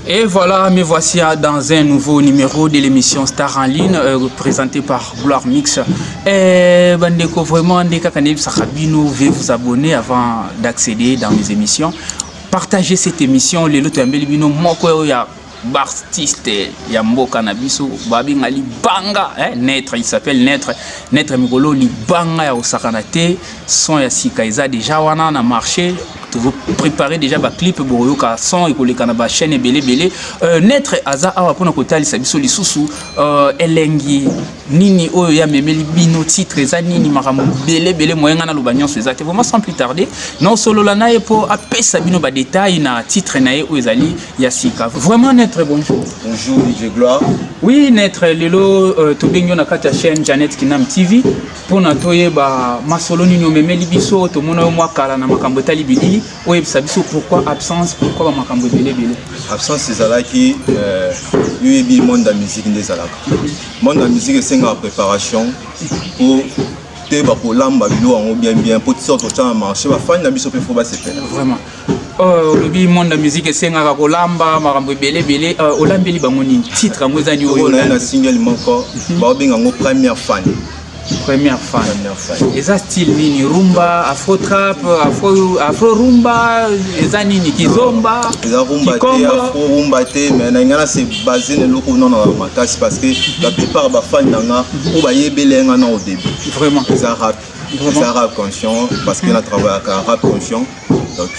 Et voilà, me voici dans un nouveau numéro de l'émission Star en ligne, présenté par Gloire Mix. Et bandeko vraiment ndeka kaneb sakabino, veuillez vous abonner avant d'accéder dans mes émissions. Partagez cette émission, les loto ambelibino moko ya artiste ya mboka na biso babinga libanga Netre, il s'appelle Netre Mikolo libanga ya osakanate son ya sika eza déjà wana na marché. Vous préparez déjà ba clip boroyoka son et koleka na ba chaîne belé Netre aza awa pona kotali sabiso lisusu elengi nini oyo ya memeli bino titre eza nini makambo belé moyenga na lobanyon so ezate vraiment sans plus tarder non solo la na po apesa bino ba détails na titre na oyo ezali ya sika vraiment Netre bonjour. Bonjour DJ Gloire. Oui Netre lelo to benyo na kata chaîne Janet Kinam TV pona toye ba masolo nini o memeli biso to mona mwa kala na makambo tali bidili. Oui, ça veut dire pourquoi absence, pourquoi ma cambo belé. Absence c'est ça là qui le monde de la musique des alaka. Monde de la musique c'est une préparation pour te ba pour lamba bilo en bien pour sortir au marché ba fan na biso pe faut ba se faire. Vraiment. Le monde de la musique c'est un lamba makambo belé olambeli bango ni titre ngo zani oyo na single moko ba binga ngo première fan. Première fan. Et ça style nini rumba, afro trap, afro rumba, eza nini kizomba. Eza rumba te, afro rumba te, mais na c'est basé na loko non na makasi parce que la plupart ba fans nanga o ba yebele nga na au début. Vraiment. Eza rap conscient parce que on a travaillé avec rap conscient. Donc,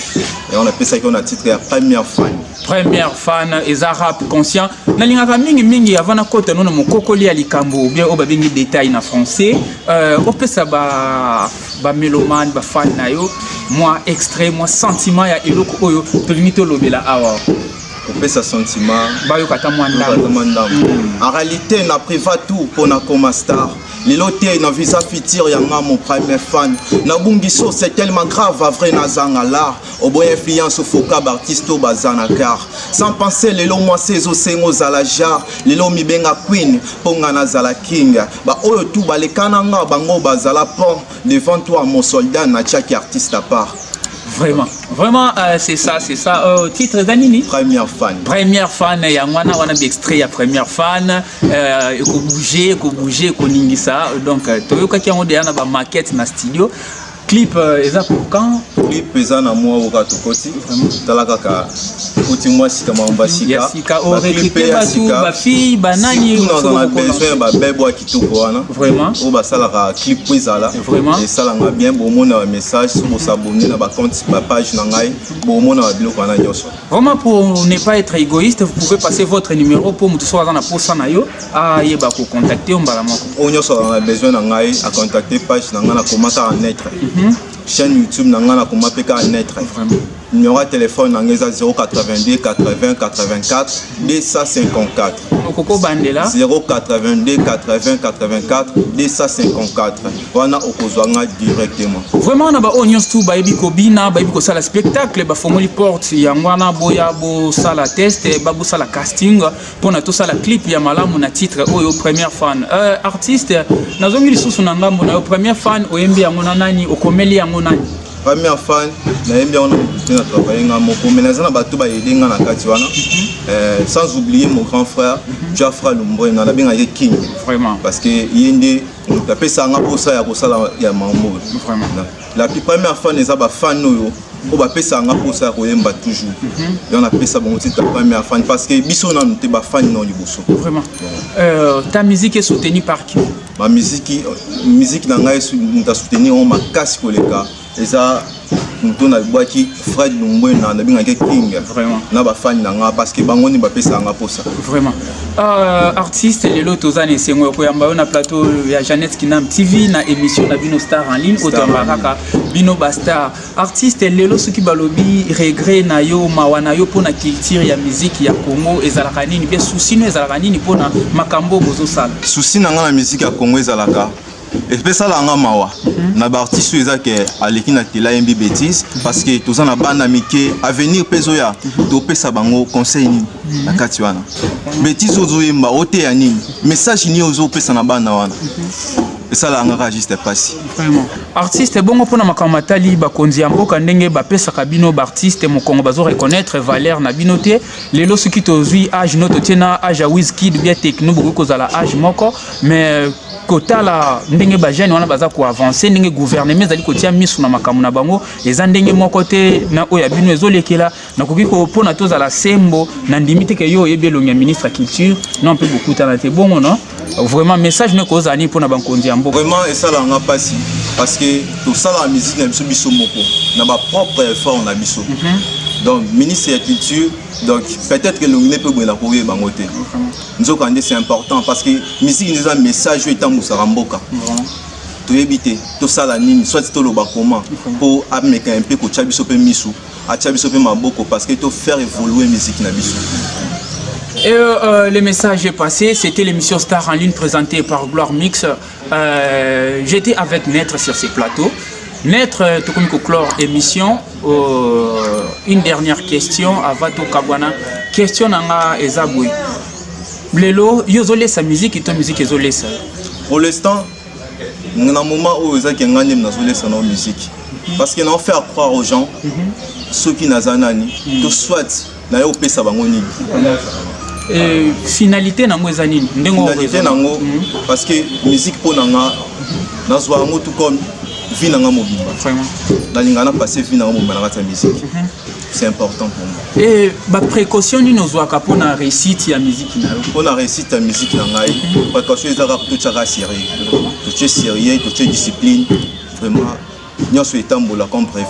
et on appelle ça qu'on a titré à première fan. Première fan, et rap conscient. Nalingaka mingi avant na kota non mo kokoli alikambo ou bien o ba bingi détail na français. On peut ça ba mélomane ba fan na yo. Moi extrait, moi sentiment ya eloko oyo to limite lobela awa. On peut ça sentiment. Ba yo kata mwanda. En réalité, na priva tout pour na comme star. Les lotés na visa fitir yanga mon premier fan. Na bungiso c'est tellement grave à vrai na zangala. Au boy influence au foka artiste au bazana car. Sans penser les longs mois ces osengo zalaja. Les longs mi benga queen ponga na zala king. Ba oyo tout ba les kananga bango bazala pont. Devant toi mon soldat na chaque artiste à part. Vraiment, c'est ça. Titre d'anini. Première fan. Première fan, il y a un extrait à première fan. Il faut bouger, ça. Donc, tu vois qu'il y a une maquette dans le studio. Clip, est-ce pour quand? Clip, est-ce na moi au gato koti. Talaka koti moi si kama mbasika. Sika o recruter ba fille banani. Tout on a besoin ba bebo kitoko wana. Vraiment. O ba sala clip ezala. Vraiment. Et sala nga bien bo mona message sur bo s'abonner na ba compte ba page na ngai bo mona ba biloko wana nyoso. Vraiment pour ne pas être égoïste, vous pouvez passer votre numéro pour mutu so na posa na yo a yeba ko contacter on bala moko. O nyoso on a besoin na ngai à contacter page na nga na commenter en Netre. Chaîne YouTube na nga na commenter ka Netre. Vraiment. Numéro de téléphone en 082 80 84 254. 082 80 84 254. Wana okozwanga directement. Vraiment na ba onions tout ba ebiko bina ba ebiko sala spectacle ba fongoli porte ya ngwana boya bo sala test ba bo sala casting pona to sala clip ya malamu na titre oyo première fan. Artiste nazongi lisusu na ngambo na yo première fan oyembi yango na nani okomeli yango nani? Première fan, on a travaillé sans oublier mon grand frère, Jafra Lumbo, on a bien King. Vraiment. Parce que Yende, on a fait ça pour ça, il la première fan, les fans, on va faire ça pour ça, toujours. Et on a fait ça pour la première fan, parce que Bisson n'était pas fan non du Bosso. Vraiment. Ta musique est soutenue par qui? Ma musique est soutenue, on m'a cassé pour les gars. Et ça, nous avons boîti Fred Lumbo, on a bien King. Vraiment. On a fan parce que Bango n'a pas fait ça pour ça. Vraiment. Artiste, les lots aux années, c'est moi qui ai un plateau, il y a Janet Kinam TV, na émission na Bino Star en ligne, Otambaraka, Bino Basta. Artiste, les lots qui balobi, regret na yo, mawana yo pour na culture ya musique ya Congo, et Zalakanini, bien souci nous Zalakanini pour na makambo bozo sal. Souci na la musique ya Congo et Zalaka. Et puis ça là on a mawa. Na ba artiste eza ke aleki na tela mb bêtise parce que tous na bana mike avenir pezoya to pesa bango conseil ni na kati wana. Bêtise ozo yemba ote ya nini message ni ozo pesa na bana wana. et ça la ngara juste passé vraiment artiste bongo pona makamatali bakonzi ya mboka ndenge bapesaka bino baartiste mokongo bazo reconnaître valeur na bino te lelo soki tozwi age noto tiena age ya Wizkid bien techno bokoki kozala age moko mais kotala ndenge ba jeune wana baza ko avancer ndenge gouvernement ezali kotia misu na makamu na bango eza ndenge moko te na oya bino ezolekela nakoki ko pona tozala sembo na ndimite ke yo yebelonga ministre culture non peut beaucoup tana te bongo non vraiment message ne cause ani pona bankonzi ya mboka vraiment et ça la nga pasi parce que tout ça la musique na biso biso moko na ba propre effort na biso donc ministre de la culture donc peut-être que l'onglet peut la courir bangote nzokande c'est important parce que musique nous a un message étant musara mboka to éviter tout ça la nini soit to lo ba comment pour ameka un peu ko chabiso pe misu a chabiso pe maboko parce que to faire évoluer musique na biso. Et le message est passé, c'était l'émission Star en ligne présentée par Gloire Mix. J'étais avec Naître sur ces plateaux. Naître, tout comme clore émission, une dernière question avant tout Kabwana. Question nanga Ezaboui. Lelo, yozole sa musique et ta musique ezole sa. Pour l'instant, dans un moment où Ezaki ngani mnazole sa na musique. Parce que non faire croire aux gens ceux qui nazanani, tout soit na yo pesa bango nini. Finalité nango ezani ndengo finalité nango parce que musique pour nanga nazwa ngo tout comme vie nanga mobimba vraiment nalingana passer vie nanga mobimba na musique c'est important pour moi et ba précaution ni nozwa ka pona réussite ya musique na yo pona réussite ya musique nanga précaution ezaka tout chaka sérieux tout discipline vraiment nyoso etambola comme prévu.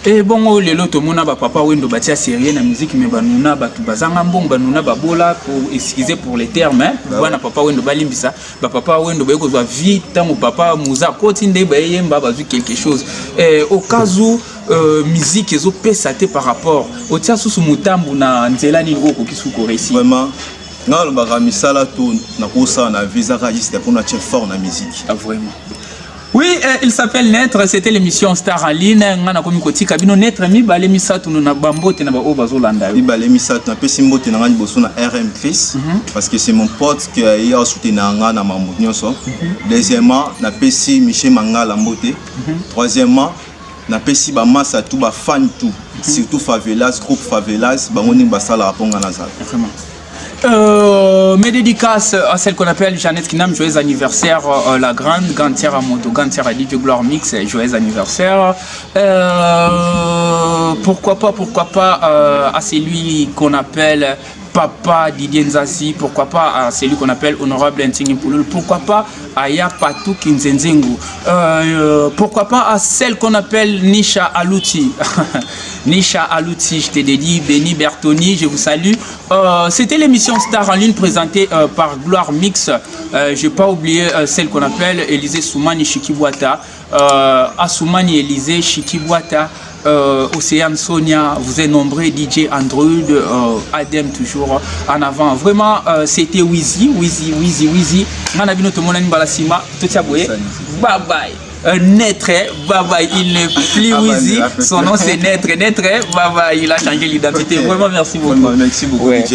Et bon, les lots, mon papa, wendo batia sérieux na musique, mais banuna batu bazanga mbong, banuna babola pour excuser pour les termes, hein. Voilà, papa wendo balimbisa, papa wendo beko zwa vite, mon papa muza kotinde bayemba bazu quelque chose. Au cas où musique ezo pesate par rapport au tia sous mutambu na nzela ni oko kisuko réussi. Vraiment, na lo ba misala to na kosa na visa register pour na chef fort na musique. Ah vraiment. Oui, il s'appelle Naître, c'était l'émission Star en ligne. Ngana komi koti kabino Naître mi ba lemisa tunu na bambote na ba obazolanda. Mi ba lemisa na pesi mbote na ngani boso na RM Chris parce que c'est mon pote qui a soutenu ngana na mambo nyonso. Deuxièmement, na pesi Michel Mangala mbote. Troisièmement, na pesi ba massa tout ba fan tout, surtout favelas, groupe favelas, ba ngoni ba sala raponga na za. Vraiment. Mes dédicaces à celle qu'on appelle Jeannette Kinam, joyeux anniversaire, la grande gantière à Mondo, gantière à DJ Gloire Mix, joyeux anniversaire. Pourquoi pas à celui qu'on appelle Papa Didier Nzasi, pourquoi pas à celui qu'on appelle Honorable Ntingi Pouloul, pourquoi pas à Yapatou Kinzenzengu, pourquoi pas à celle qu'on appelle Nisha Alouti. Nisha Alouti, je te dédie, Benny Bertoni, je vous salue. C'était l'émission Star en ligne présentée par Gloire Mix. Je n'ai pas oublié celle qu'on appelle Élisée Soumani Chikibuata. Assoumani Élisée Chikibuata. Océane Sonia, vous êtes nombreux, DJ Android, Adem toujours en avant. Vraiment, c'était Wizy. Manabino Tomonani Balasima, Totiaboué, bye bye. Naître, bye bye, il n'est plus Wizy, son nom c'est Naître, bye bye, il a changé l'identité. Vraiment, merci beaucoup. Merci beaucoup. Ouais.